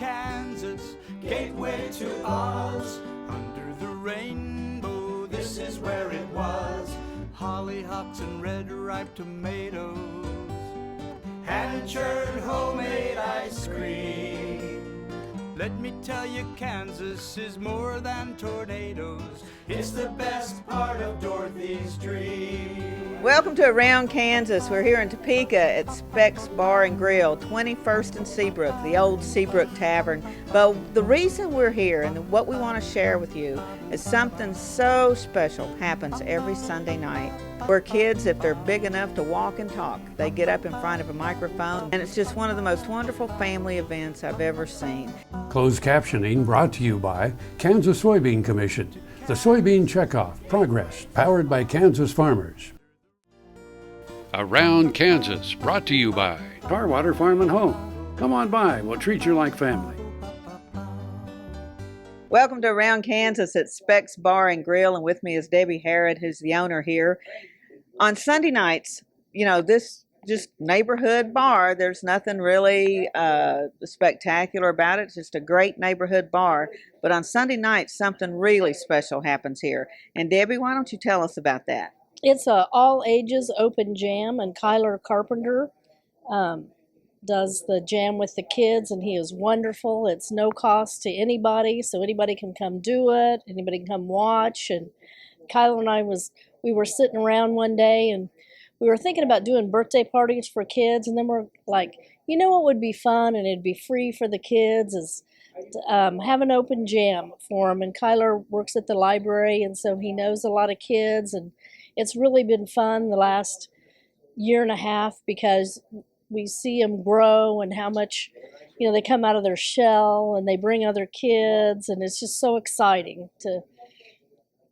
Kansas, gateway to Oz. Under the rainbow, this is where it was. Hollyhocks and red ripe tomatoes, hand-churned homemade ice cream. Let me tell you, Kansas is more than tornadoes. It's the best part of Dorothy's dream. Welcome to Around Kansas. We're here in Topeka at Speck Bar and Grill, 21st and Seabrook, the old Seabrook Tavern. But the reason we're here and what we want to share with you is something so special happens every Sunday night, where kids, if they're big enough to walk and talk, they get up in front of a microphone, and it's just one of the most wonderful family events I've ever seen. Closed captioning brought to you by Kansas Soybean Commission. The Soybean Checkoff Progress, powered by Kansas farmers. Around Kansas, brought to you by Tarwater Farm and Home. Come on by, we'll treat you like family. Welcome to Around Kansas at Speck's Bar and Grill, and with me is Debbie Harrod, who's the owner here. On Sunday nights, you know, this just neighborhood bar, there's nothing really spectacular about it. It's just a great neighborhood bar. But on Sunday nights, something really special happens here. And Debbie, why don't you tell us about that? It's a all-ages open jam, and Kyler Carpenter does the jam with the kids, and he is wonderful. It's no cost to anybody, so anybody can come do it. Anybody can come watch. And Kyler and I we were sitting around one day, and we were thinking about doing birthday parties for kids, and then we're like, you know what would be fun and it'd be free for the kids is have an open jam for them. And Kyler works at the library, and so he knows a lot of kids, and it's really been fun the last year and a half because we see them grow and how much, you know, they come out of their shell and they bring other kids, and it's just so exciting to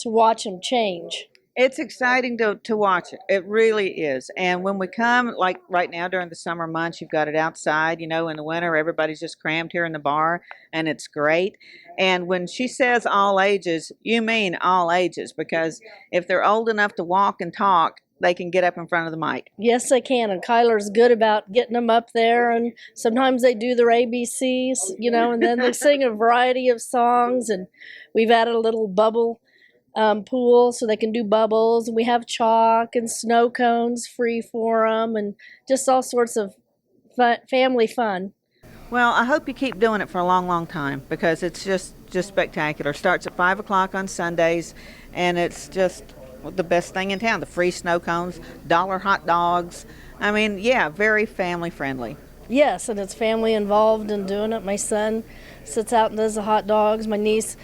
watch them change. It's exciting to watch it. It really is. And when we come, like right now during the summer months, you've got it outside. You know, in the winter, everybody's just crammed here in the bar, and it's great. And when she says all ages, you mean all ages, because if they're old enough to walk and talk, they can get up in front of the mic. Yes, they can. And Kyler's good about getting them up there. And sometimes they do their ABCs, you know, and then they sing a variety of songs. And we've added a little bubble pool so they can do bubbles, and we have chalk and snow cones free for them, and just all sorts of family fun. Well, I hope you keep doing it for a long, long time, because it's just spectacular. Starts at 5 o'clock on Sundays, and it's just the best thing in town. The free snow cones, $1 hot dogs. I mean, yeah, very family friendly. Yes, and it's family involved in doing it. My son sits out and does the hot dogs. My niece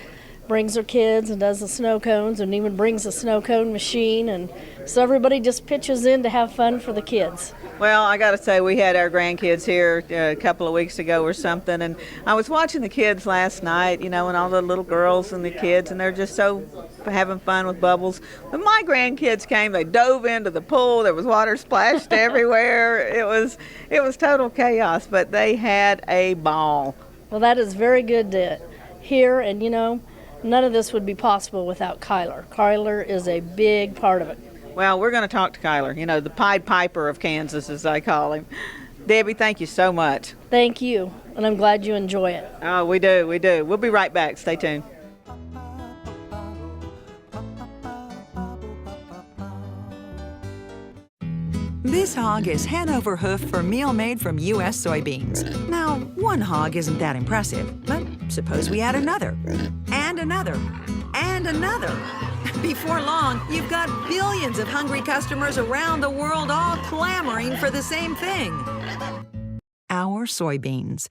brings her kids and does the snow cones, and even brings a snow cone machine, and so everybody just pitches in to have fun for the kids. Well, I got to say, we had our grandkids here a couple of weeks ago or something, and I was watching the kids last night, you know, and all the little girls and the kids, and they're just so having fun with bubbles. When my grandkids came, they dove into the pool. There was water splashed everywhere. It was total chaos, but they had a ball. Well, that is very good to hear, and you know, none of this would be possible without Kyler. Kyler is a big part of it. Well, we're going to talk to Kyler, you know, the Pied Piper of Kansas, as I call him. Debbie, thank you so much. Thank you, and I'm glad you enjoy it. Oh, we do. We'll be right back. Stay tuned. This hog is Hanover hoof for meal made from U.S. soybeans. Now, one hog isn't that impressive, but suppose we add another, and another, and another. Before long, you've got billions of hungry customers around the world all clamoring for the same thing. Our soybeans.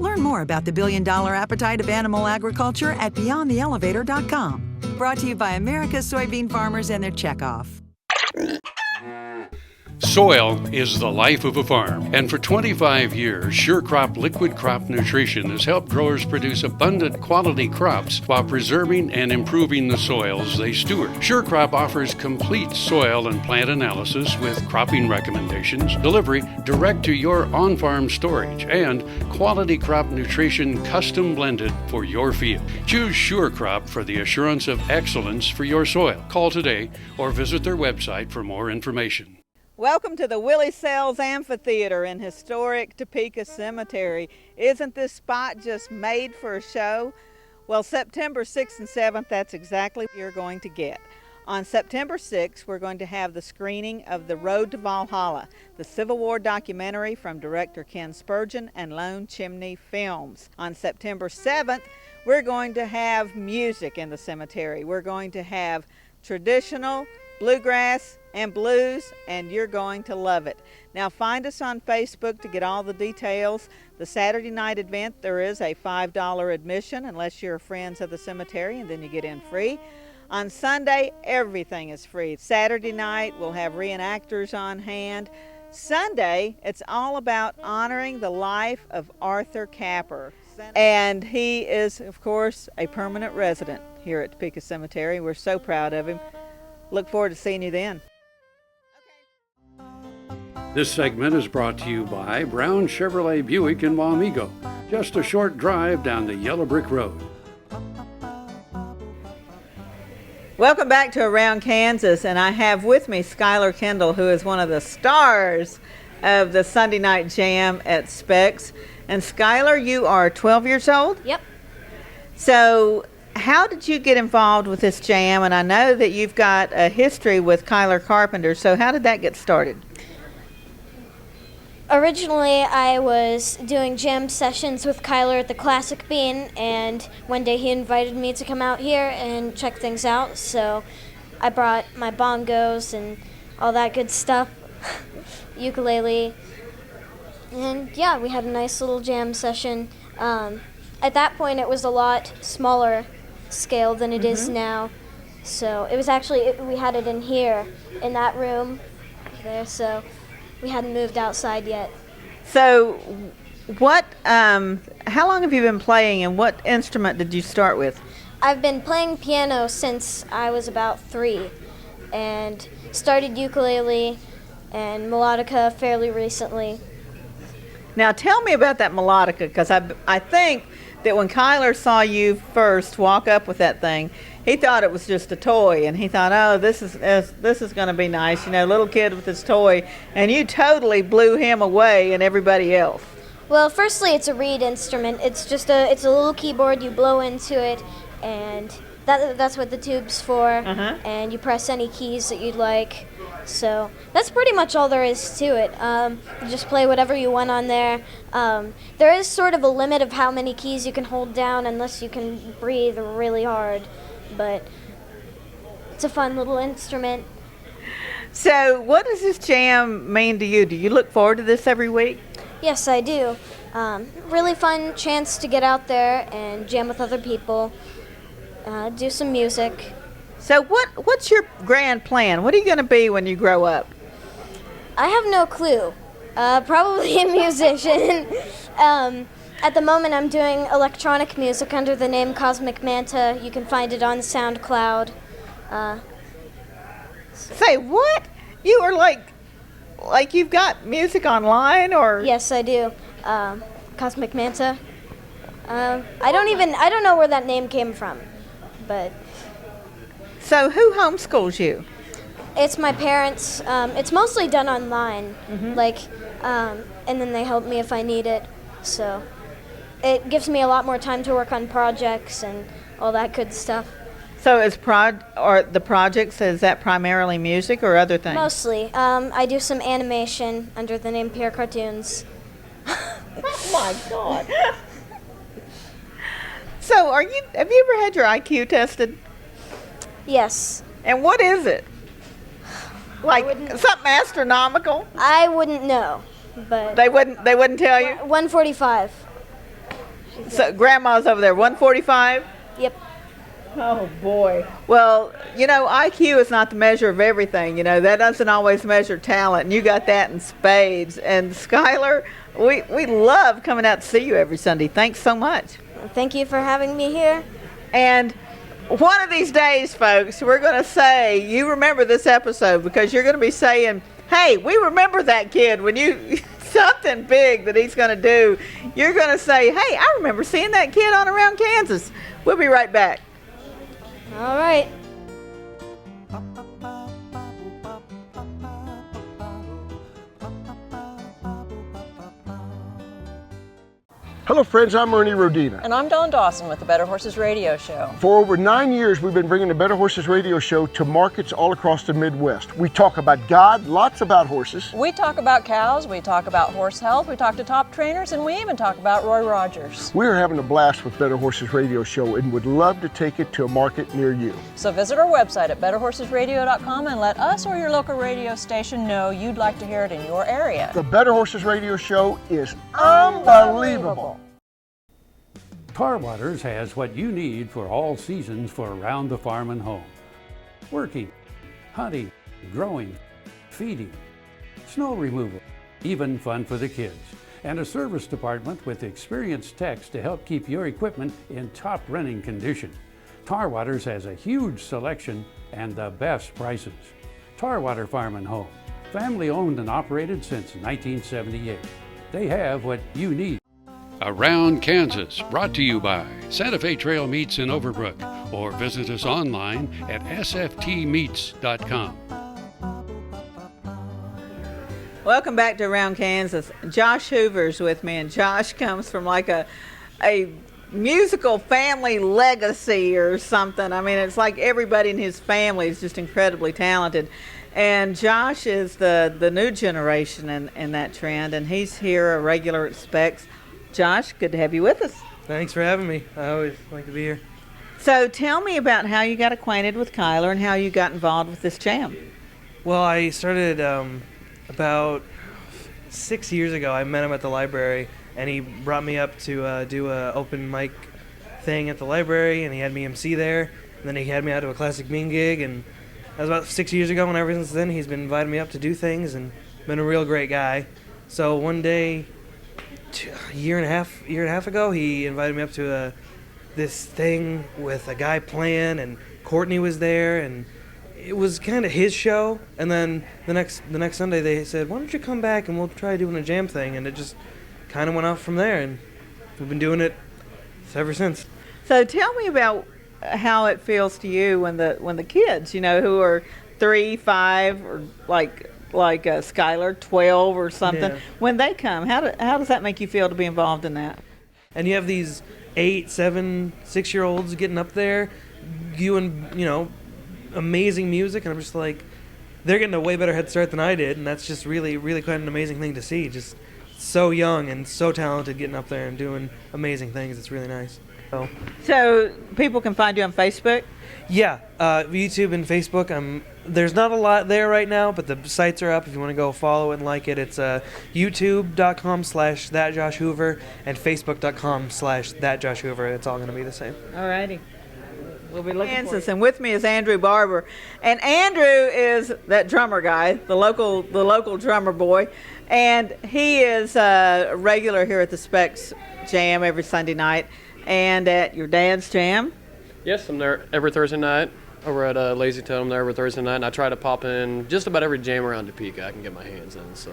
Learn more about the billion-dollar appetite of animal agriculture at BeyondTheElevator.com. Brought to you by America's soybean farmers and their checkoff. Soil is the life of a farm, and for 25 years, SureCrop Liquid Crop Nutrition has helped growers produce abundant quality crops while preserving and improving the soils they steward. SureCrop offers complete soil and plant analysis with cropping recommendations, delivery direct to your on-farm storage, and quality crop nutrition custom blended for your field. Choose SureCrop for the assurance of excellence for your soil. Call today or visit their website for more information. Welcome to the Willie Sells Amphitheater in historic Topeka Cemetery. Isn't this spot just made for a show? Well, September 6th and 7th, that's exactly what you're going to get. On September 6th, we're going to have the screening of The Road to Valhalla, the Civil War documentary from director Ken Spurgeon and Lone Chimney Films. On September 7th, we're going to have music in the cemetery. We're going to have traditional, bluegrass, and blues, and you're going to love it. Now find us on Facebook to get all the details. The Saturday night event, there is a $5 admission unless you're friends of the cemetery, and then you get in free. On Sunday, everything is free. Saturday night, we'll have reenactors on hand. Sunday, it's all about honoring the life of Arthur Capper. And he is, of course, a permanent resident here at Topeka Cemetery. We're so proud of him. Look forward to seeing you then. This segment is brought to you by Brown Chevrolet Buick in Wamego, just a short drive down the Yellow Brick Road. Welcome back to Around Kansas, and I have with me Skylar Kendall, who is one of the stars of the Sunday Night Jam at Speck's. And Skylar, you are 12 years old? Yep. So how did you get involved with this jam? And I know that you've got a history with Kyler Carpenter, so how did that get started? Originally, I was doing jam sessions with Kyler at the Classic Bean, and one day he invited me to come out here and check things out, so I brought my bongos and all that good stuff, ukulele, and yeah, we had a nice little jam session. At that point, it was a lot smaller scale than it is now, so it was actually, we had it in here, in that room there, so we hadn't moved outside yet. So what, how long have you been playing, and what instrument did you start with? I've been playing piano since I was about 3, and started ukulele and melodica fairly recently. Now tell me about that melodica, because I think that when Kyler saw you first walk up with that thing, he thought it was just a toy, and he thought, oh, this is going to be nice, you know, little kid with his toy, and you totally blew him away and everybody else. Well, firstly, it's a reed instrument. It's just it's a little keyboard. You blow into it, and that's what the tube's for, and you press any keys that you'd like. So that's pretty much all there is to it. You just play whatever you want on there. There is sort of a limit of how many keys you can hold down unless you can breathe really hard, but it's a fun little instrument. So what does this jam mean to you? Do you look forward to this every week? Yes, I do. Really fun chance to get out there and jam with other people, do some music. So what's your grand plan? What are you going to be when you grow up? I have no clue. Probably a musician. At the moment, I'm doing electronic music under the name Cosmic Manta. You can find it on SoundCloud. Say what? You are like you've got music online, or? Yes, I do. Cosmic Manta. I don't know where that name came from, but. So who homeschools you? It's my parents. It's mostly done online, and then they help me if I need it. So it gives me a lot more time to work on projects and all that good stuff. So is the projects, is that primarily music or other things? Mostly. I do some animation under the name Pierre Cartoons. Oh my God. So have you ever had your IQ tested? Yes. And what is it? Like something astronomical? I wouldn't know, but They wouldn't tell you? 145. So grandma's over there, 145? Yep. Oh boy. Well, you know, IQ is not the measure of everything. You know, that doesn't always measure talent, and you got that in spades. And Skylar, we love coming out to see you every Sunday. Thanks so much. Thank you for having me here. And one of these days, folks, we're going to say, you remember this episode, because you're going to be saying, hey, we remember that kid when you, something big that he's going to do. You're going to say, hey, I remember seeing that kid on Around Kansas. We'll be right back. All right. Hello friends, I'm Ernie Rodina. And I'm Dawn Dawson with the Better Horses Radio Show. For over 9 years, we've been bringing the Better Horses Radio Show to markets all across the Midwest. We talk about God, lots about horses. We talk about cows, we talk about horse health, we talk to top trainers, and we even talk about Roy Rogers. We're having a blast with Better Horses Radio Show and would love to take it to a market near you. So visit our website at betterhorsesradio.com and let us or your local radio station know you'd like to hear it in your area. The Better Horses Radio Show is unbelievable. Tar Waters has what you need for all seasons for around the farm and home. Working, hunting, growing, feeding, snow removal, even fun for the kids. And a service department with experienced techs to help keep your equipment in top running condition. Tar Waters has a huge selection and the best prices. Tar Water Farm and Home, family owned and operated since 1978. They have what you need. Around Kansas, brought to you by Santa Fe Trail Meats in Overbrook, or visit us online at sftmeats.com. Welcome back to Around Kansas. Josh Hoover's with me, and Josh comes from like a musical family legacy or something. I mean, it's like everybody in his family is just incredibly talented. And Josh is the new generation in that trend, and he's here, a regular at Speck's. Josh, good to have you with us. Thanks for having me. I always like to be here. So tell me about how you got acquainted with Kyler and how you got involved with this jam. Well, I started about 6 years ago. I met him at the library, and he brought me up to do an open mic thing at the library, and he had me MC there. And then he had me out to a Classic Bean gig, and that was about 6 years ago, and ever since then he's been inviting me up to do things and been a real great guy. So one day, a year and a half ago, he invited me up to this thing with a guy playing, and Courtney was there, and it was kind of his show. And then the next Sunday they said, "Why don't you come back and we'll try doing a jam thing?" And it just kind of went off from there, and we've been doing it ever since. So tell me about how it feels to you when the kids, who are 3, 5, or like Skylar, 12 or something, when they come, how does that make you feel to be involved in that? And you have these 8, 7, 6-year-olds getting up there, doing, amazing music, and I'm just like, they're getting a way better head start than I did, and that's just really, really quite an amazing thing to see. Just so young and so talented, getting up there and doing amazing things. It's really nice. So people can find you on Facebook? Yeah, YouTube and Facebook. There's not a lot there right now, but the sites are up if you want to go follow it and like it. It's youtube.com/thatjoshhoover and facebook.com/thatjoshhoover. It's all going to be the same. All righty. We'll be looking for it. And with me is Andrew Barber. And Andrew is that drummer guy, the local drummer boy. And he is a regular here at the Speck's Jam every Sunday night. And at your dad's jam? Yes, I'm there every Thursday night over at Lazy Toad. I'm there every Thursday night, and I try to pop in just about every jam around Topeka I can get my hands in. So.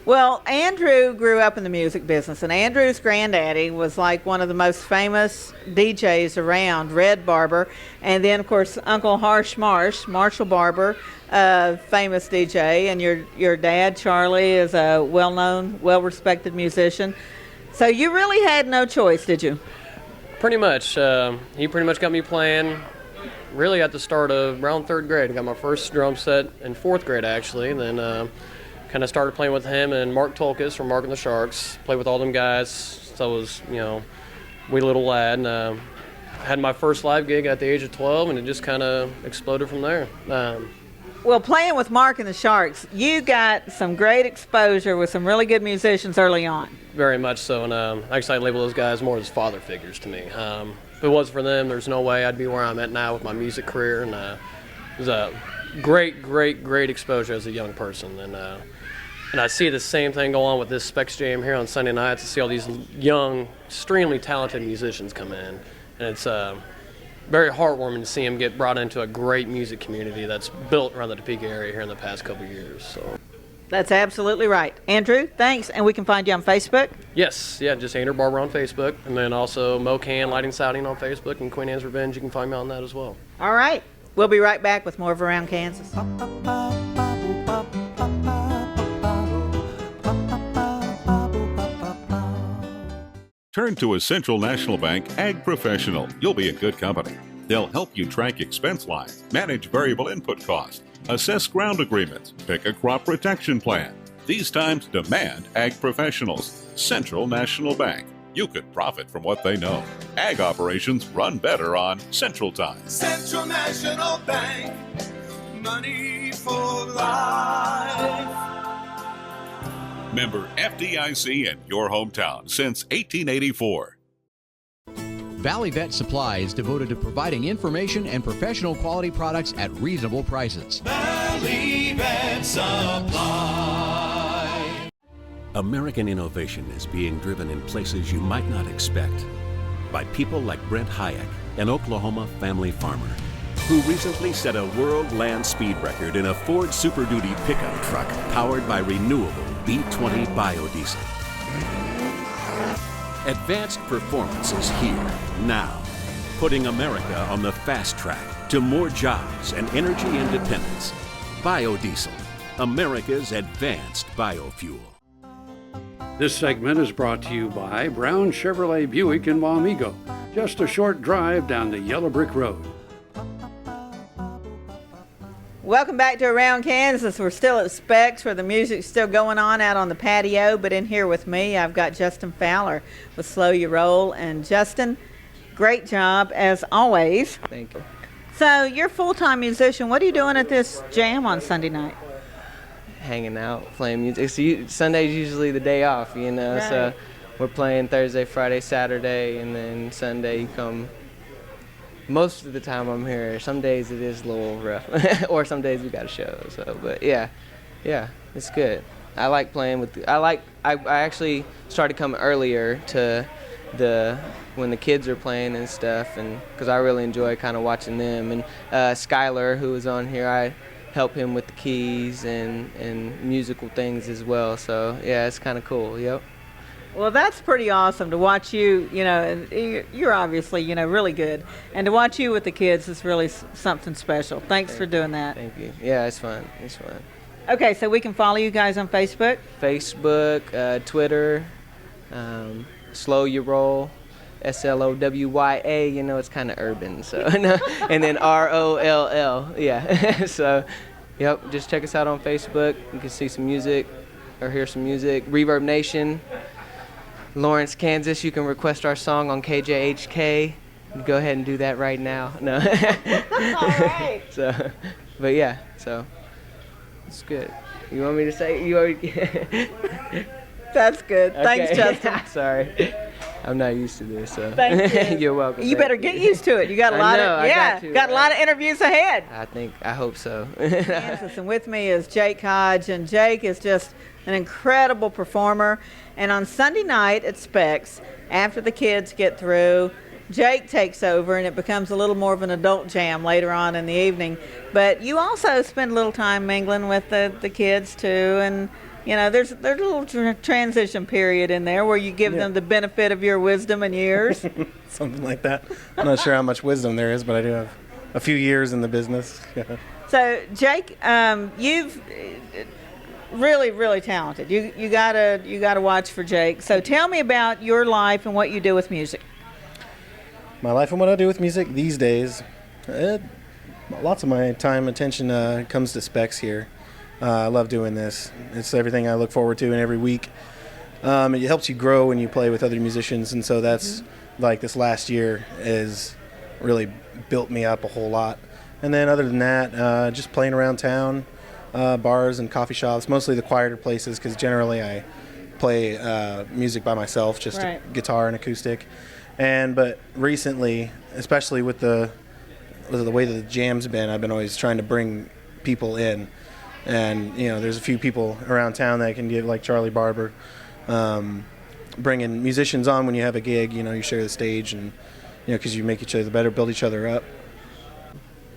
Well, Andrew grew up in the music business, and Andrew's granddaddy was like one of the most famous DJs around, Red Barber, and then, of course, Uncle Marshall Barber, famous DJ, and your dad, Charlie, is a well-known, well-respected musician. So you really had no choice, did you? Pretty much. He pretty much got me playing really at the start of around 3rd grade. I got my first drum set in 4th grade, actually, and then kind of started playing with him and Mark Tolkis from Mark and the Sharks. Played with all them guys. So I was, wee little lad. And I had my first live gig at the age of 12, and it just kind of exploded from there. Well, playing with Mark and the Sharks, you got some great exposure with some really good musicians early on. Very much so, and actually I label those guys more as father figures to me. If it wasn't for them, there's no way I'd be where I'm at now with my music career, and it was a great exposure as a young person. And I see the same thing go on with this Speck's Jam here on Sunday nights, to see all these young, extremely talented musicians come in, and it's very heartwarming to see them get brought into a great music community that's built around the Topeka area here in the past couple of years. So. That's absolutely right. Andrew, thanks. And we can find you on Facebook? Yes, yeah, just Andrew Barber on Facebook. And then also Mocan Lighting Siding on Facebook, and Queen Anne's Revenge, you can find me on that as well. All right. We'll be right back with more of Around Kansas. Turn to a Central National Bank Ag Professional. You'll be in good company. They'll help you track expense lines, manage variable input costs, assess ground agreements, pick a crop protection plan. These times demand Ag Professionals. Central National Bank. You could profit from what they know. Ag operations run better on Central Time. Central National Bank, money for life. Member FDIC in your hometown since 1884. Valley Vet Supply is devoted to providing information and professional quality products at reasonable prices. Valley Vet Supply. American innovation is being driven in places you might not expect by people like Brent Hayek, an Oklahoma family farmer, who recently set a world land speed record in a Ford Super Duty pickup truck powered by renewable B20 biodiesel. Advanced performance is here, now, putting America on the fast track to more jobs and energy independence. Biodiesel, America's advanced biofuel. This segment is brought to you by Brown Chevrolet Buick in Wamego, just a short drive down the Yellow Brick Road. Welcome back to Around Kansas. We're still at Speck's where the music's still going on out on the patio, but in here with me I've got Justin Fowler with Slow Your Roll. And Justin, great job as always. Thank you. So you're a full-time musician. What are you doing at this jam on Sunday night? Hanging out, playing music. Sunday's usually the day off, you know, Right. So we're playing Thursday, Friday, Saturday, and then Sunday you come. Most of the time I'm here. Some days it is a little rough, or some days we got a show. So, but yeah, it's good. I like playing with. I actually started coming earlier to when the kids are playing and stuff, and because I really enjoy kind of watching them. And Skylar, who was on here, I help him with the keys and musical things as well. So yeah, it's kind of cool. Yep. Well, that's pretty awesome to watch you, you know, and you're obviously, you know, really good. And to watch you with the kids is really something special. Thanks for doing that. Thank you. Yeah, it's fun. It's fun. Okay, so we can follow you guys on Facebook? Facebook, Twitter, Slow Your Roll, SLOWYA, you know, it's kind of urban. So, and then ROLL, yeah. So, yep, just check us out on Facebook. You can see some music or hear some music. Reverb Nation. Lawrence, Kansas, you can request our song on KJHK. Go ahead and do that right now. No. All right. So, but yeah, so it's good. You want me to say? You already. That's good. Okay. Thanks, Justin. Sorry, I'm not used to this. So. Thank you. You're welcome. You better get used to it. You got a lot of got a lot of interviews ahead. I hope so. Kansas, and with me is Jake Hodge, and Jake is just an incredible performer. And on Sunday night at Speck's, after the kids get through, Jake takes over, and it becomes a little more of an adult jam later on in the evening. But you also spend a little time mingling with the kids too, and you know, there's a little transition period in there where you give them the benefit of your wisdom and years. Something like that. I'm not sure how much wisdom there is, but I do have a few years in the business. So, Jake, you've really, really talented. You gotta watch for Jake. So, tell me about your life and what you do with music. My life and what I do with music these days, lots of my time, attention comes to Speck's here. I love doing this. It's everything I look forward to in every week. It helps you grow when you play with other musicians, and so that's like this last year has really built me up a whole lot. And then other than that, just playing around town, bars and coffee shops, mostly the quieter places, because generally I play music by myself, just a guitar and acoustic. But recently, especially with the way that the jam's been, I've been always trying to bring people in. And, you know, there's a few people around town that can give, like Charlie Barber, bringing musicians on when you have a gig. You know, you share the stage, and, you know, because you make each other better, build each other up.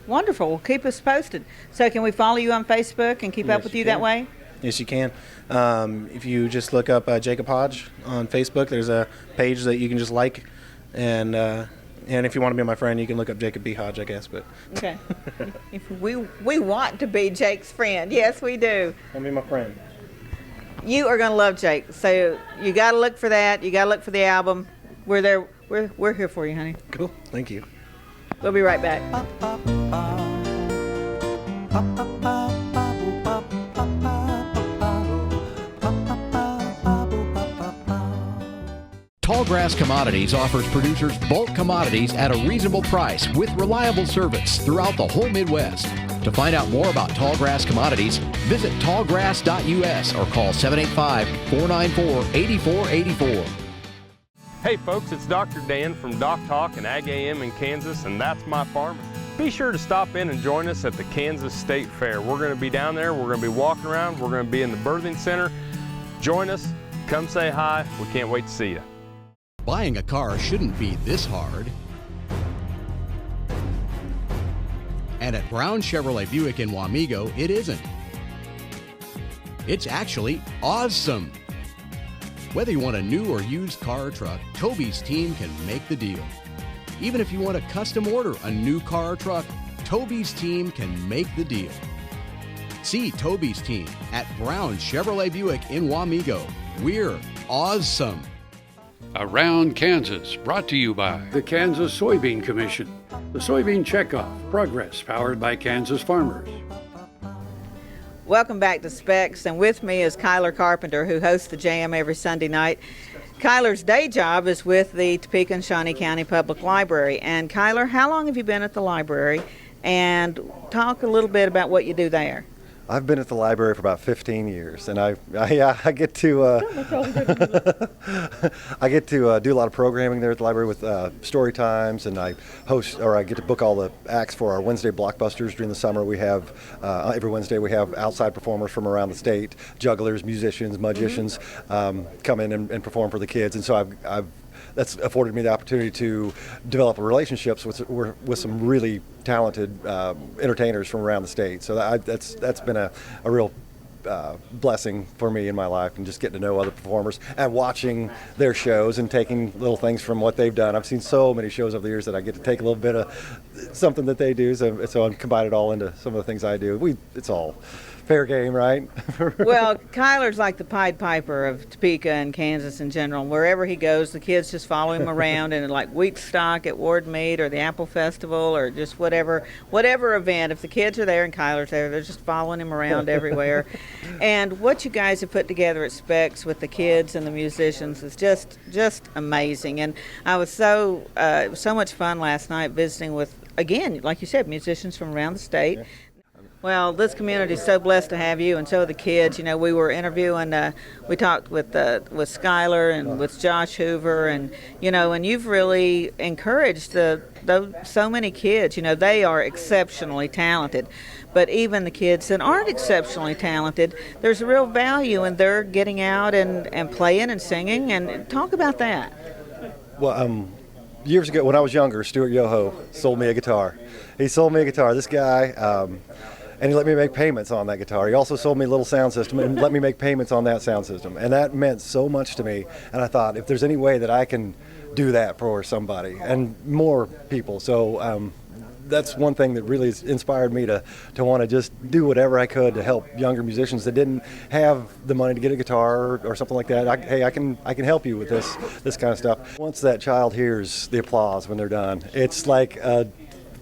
Wonderful. Well, keep us posted. So can we follow you on Facebook and keep up with you that way? Yes, you can. If you just look up Jacob Hodge on Facebook, there's a page that you can just like. And if you want to be my friend, you can look up Jacob B. Hodge, I guess. But okay. If we want to be Jake's friend. Yes, we do. Want to be my friend. You are going to love Jake. So you got to look for that. You got to look for the album. We're there. We're here for you, honey. Cool. Thank you. We'll be right back. Tallgrass Commodities offers producers bulk commodities at a reasonable price with reliable service throughout the whole Midwest. To find out more about Tallgrass Commodities, visit tallgrass.us or call 785-494-8484. Hey folks, it's Dr. Dan from Doc Talk and Ag AM in Kansas, and that's my farmer. Be sure to stop in and join us at the Kansas State Fair. We're going to be down there, we're going to be walking around, we're going to be in the birthing center. Join us, come say hi, we can't wait to see you. Buying a car shouldn't be this hard. And at Brown Chevrolet Buick in Wamego, it isn't. It's actually awesome. Whether you want a new or used car or truck, Toby's team can make the deal. Even if you want to custom order a new car or truck, Toby's team can make the deal. See Toby's team at Brown Chevrolet Buick in Wamego. We're awesome. Around Kansas, brought to you by the Kansas Soybean Commission. The Soybean Checkoff, progress powered by Kansas farmers. Welcome back to Specs, and with me is Kyler Carpenter, who hosts the Jam every Sunday night. Kyler's day job is with the Topeka and Shawnee County Public Library. And Kyler, how long have you been at the library? And talk a little bit about what you do there. I've been at the library for about 15 years, and I get to I get to do a lot of programming there at the library with story times, and I get to book all the acts for our Wednesday blockbusters during the summer. We have every Wednesday we have outside performers from around the state, jugglers, musicians, magicians, come in and perform for the kids, and so that's afforded me the opportunity to develop relationships with some really talented entertainers from around the state. So that's been a real blessing for me in my life, and just getting to know other performers and watching their shows and taking little things from what they've done. I've seen so many shows over the years that I get to take a little bit of something that they do, so I combine it all into some of the things I do. It's all fair game, right? Well, Kyler's like the Pied Piper of Topeka and Kansas in general. Wherever he goes, the kids just follow him around, and like Wheat Stock at Ward Meat or the Apple Festival or just whatever event. If the kids are there and Kyler's there, they're just following him around everywhere. And what you guys have put together at Specs with the kids and the musicians is just amazing. And I was it was so much fun last night visiting with, again, like you said, musicians from around the state. Yeah. Well, this community is so blessed to have you, and so are the kids. You know, we were interviewing, we talked with Skylar and with Josh Hoover, and and you've really encouraged so many kids. You know, they are exceptionally talented, but even the kids that aren't exceptionally talented, there's a real value in their getting out and playing and singing. And talk about that. Well, years ago when I was younger, Stuart Yoho sold me a guitar. He sold me a guitar. This guy. And he let me make payments on that guitar. He also sold me a little sound system and let me make payments on that sound system. And that meant so much to me. And I thought, if there's any way that I can do that for somebody and more people. So that's one thing that really inspired me to want to just do whatever I could to help younger musicians that didn't have the money to get a guitar or something like that. I can help you with this kind of stuff. Once that child hears the applause when they're done, it's like a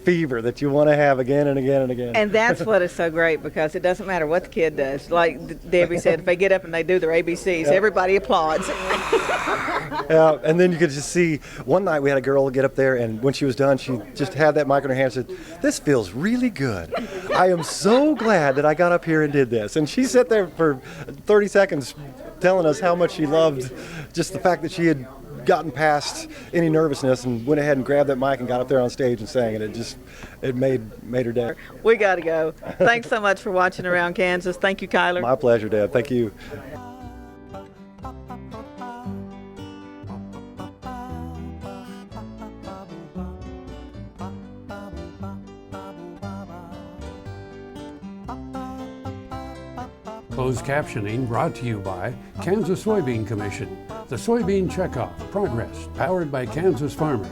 fever that you want to have again and again and again. And that's what is so great, because it doesn't matter what the kid does. Like Debbie said, if they get up and they do their ABCs, everybody applauds. Yeah, and then you could just see, one night we had a girl get up there, and when she was done, she just had that mic in her hand and said, "This feels really good. I am so glad that I got up here and did this." And she sat there for 30 seconds telling us how much she loved just the fact that she had gotten past any nervousness and went ahead and grabbed that mic and got up there on stage and sang, and it made her day. We got to go. Thanks so much for watching Around Kansas. Thank you, Kyler. My pleasure, Deb. Thank you. Closed captioning brought to you by Kansas Soybean Commission. The Soybean Checkoff, progress powered by Kansas farmers.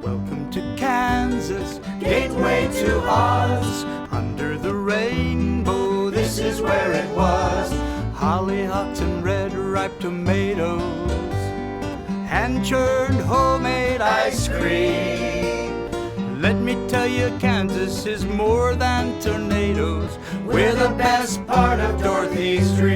Welcome to Kansas, gateway to Oz. Under the rainbow, this is where it was. Hollyhocks and red ripe tomatoes, hand-churned homemade ice cream. Let me tell you, Kansas is more than tornadoes. We're the best part of Dorothy's dream.